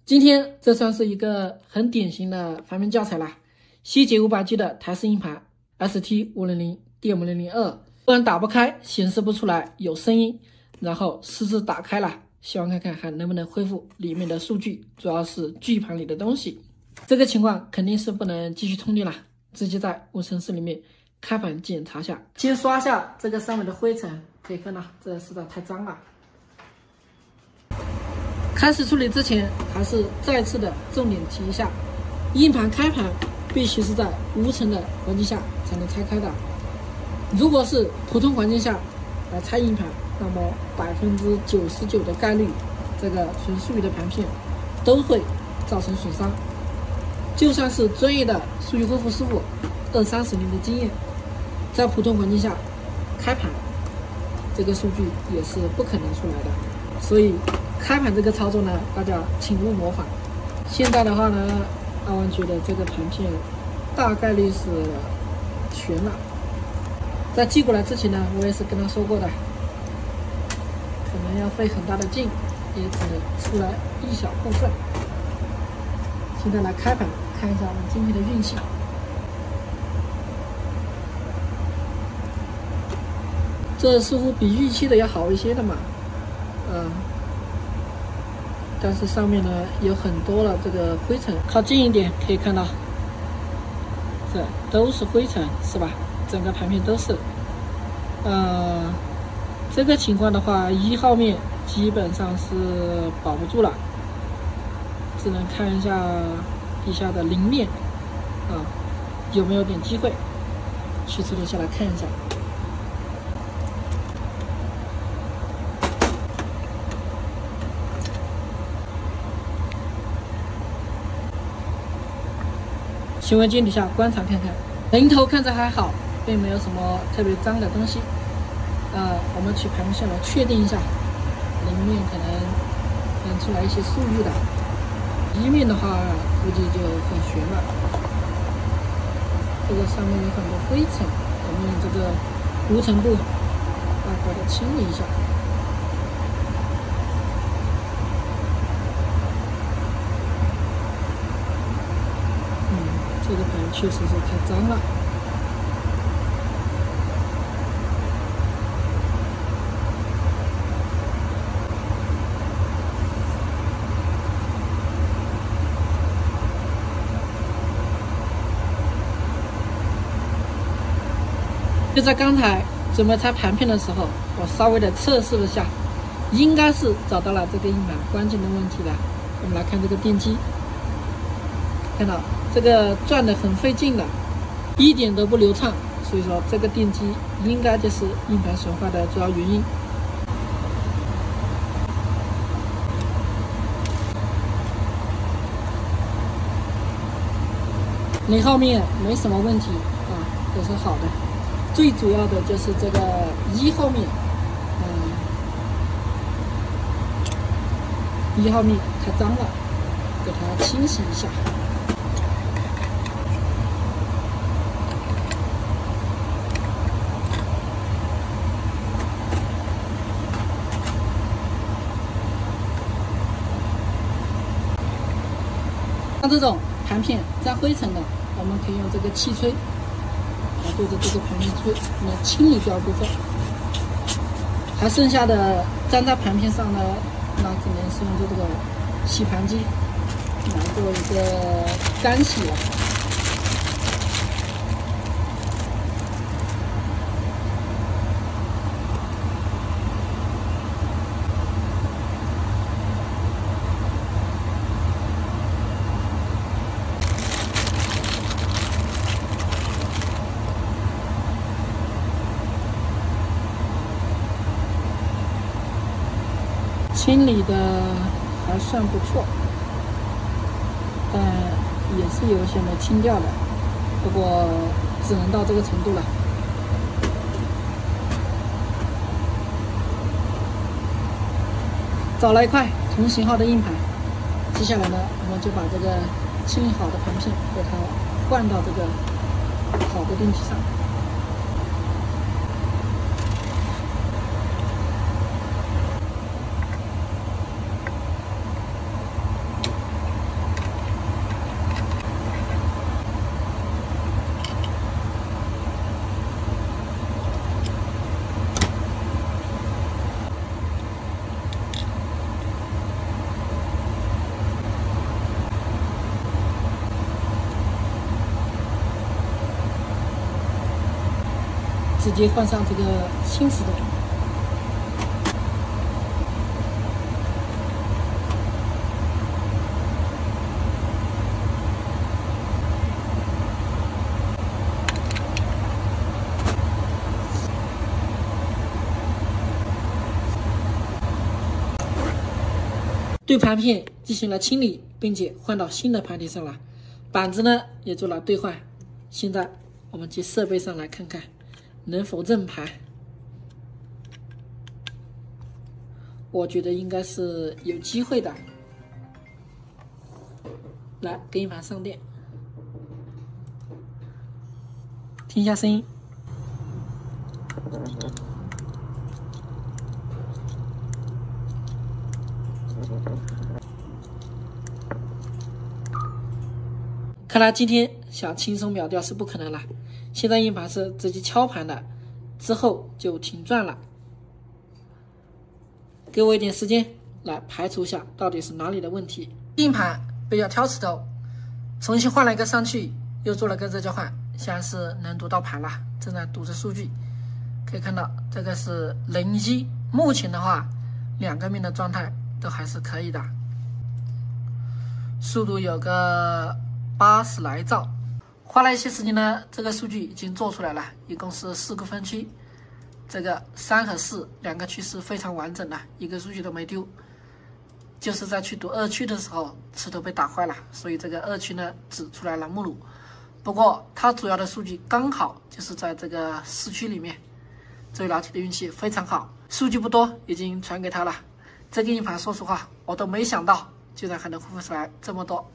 今天这算是一个很典型的盘面教材了。CJ500G 的台式硬盘 ST500DM002，突然打不开，显示不出来，有声音，然后私自打开了，希望看看还能不能恢复里面的数据，主要是巨盘里的东西。这个情况肯定是不能继续通电了，直接在无尘室里面开盘检查下。先刷下这个上面的灰尘，可以看到这实在太脏了。开始处理之前，还是再次的重点提一下，硬盘开盘必须是在无尘的环境下才能拆开的。如果是普通环境下来拆硬盘，那么99%的概率，这个纯数据的盘片都会造成损伤。就算是专业的数据恢复师傅，20-30年的经验，在普通环境下开盘，这个数据也是不可能出来的。所以开盘这个操作呢，大家请勿模仿。现在的话呢，阿万觉得这个盘片大概率是全了。在寄过来之前呢，我也是跟他说过的，可能要费很大的劲，也只能出来一小部分。现在来开盘看一下我们今天的运气。这似乎比预期的要好一些的嘛。但是上面呢有很多了这个灰尘，靠近一点可以看到，这都是灰尘，是吧？整个盘片都是。这个情况的话，1号面基本上是保不住了，只能看一下底下的0面有没有点机会去处理下来看一下。显微镜底下观察看看，零头看着还好，并没有什么特别脏的东西。我们取盘面下来确定一下，零面可能出来一些数据的，1面的话估计就很悬了。这个上面有很多灰尘，我们用这个无尘布把它清理一下。这个盘确实是太脏了。就在刚才准备拆盘片的时候，我稍微的测试了下，应该是找到了这个硬盘关键的问题了。我们来看这个电机，看到这个转的很费劲的，一点都不流畅，所以说这个电机应该就是硬盘损坏的主要原因。0号面没什么问题都是好的，最主要的就是这个1号面，1号面太脏了，给它清洗一下。像这种盘片沾灰尘的，我们可以用这个气吹来对着这个盘片吹，来清理掉部分。还剩下的粘在盘片上呢，那只能是用这个洗盘机来做一个干洗了。清理的还算不错，但也是有些没清掉的，不过只能到这个程度了。找了一块同型号的硬盘，接下来呢，我们就把这个清理好的盘片给它换到这个好的电机上。直接换上这个新磁头。对盘片进行了清理，并且换到新的盘体上了，板子呢也做了兑换。现在我们接设备上来看看能否正盘。我觉得应该是有机会的。来，给硬盘上电，听一下声音。看来今天想轻松秒掉是不可能了。现在硬盘是直接敲盘的，之后就停转了。给我一点时间来排除一下到底是哪里的问题。硬盘被要挑磁头，重新换了一个上去，又做了个热交换，现在是能读到盘了，正在读着数据。可以看到这个是01，目前的话2个面的状态都还是可以的，速度有个80来兆。花了一些时间呢，这个数据已经做出来了，一共是4个分区，这个3和4两个区是非常完整的，一个数据都没丢。就是在去读2区的时候，磁头被打坏了，所以这个2区呢只出来了目录。不过它主要的数据刚好就是在这个4区里面，这位老铁的运气非常好，数据不多，已经传给他了。这个硬盘说实话我都没想到，居然还能恢复出来这么多。